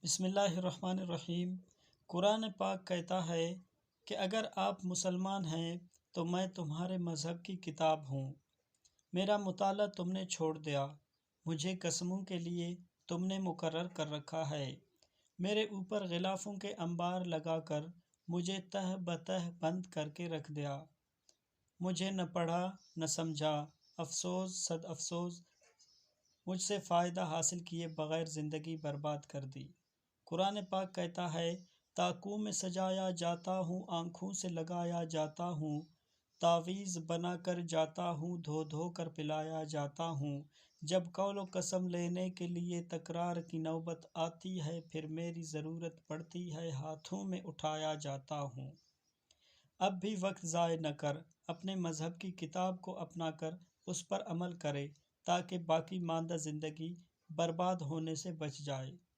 بسم اللہ الرحمن الرحیم۔ قرآن پاک کہتا ہے کہ اگر آپ مسلمان ہیں تو میں تمہارے مذہب کی کتاب ہوں، میرا مطالعہ تم نے چھوڑ دیا، مجھے قسموں کے لیے تم نے مقرر کر رکھا ہے، میرے اوپر غلافوں کے انبار لگا کر مجھے تہ بتہ بند کر کے رکھ دیا، مجھے نہ پڑھا نہ سمجھا، افسوس صد افسوس، مجھ سے فائدہ حاصل کیے بغیر زندگی برباد کر دی۔ قرآن پاک کہتا ہے، تاکوں میں سجایا جاتا ہوں، آنکھوں سے لگایا جاتا ہوں، تعویذ بنا کر جاتا ہوں، دھو دھو کر پلایا جاتا ہوں، جب قول و قسم لینے کے لیے تکرار کی نوبت آتی ہے، پھر میری ضرورت پڑتی ہے، ہاتھوں میں اٹھایا جاتا ہوں۔ اب بھی وقت ضائع نہ کر، اپنے مذہب کی کتاب کو اپنا کر اس پر عمل کرے تاکہ باقی ماندہ زندگی برباد ہونے سے بچ جائے۔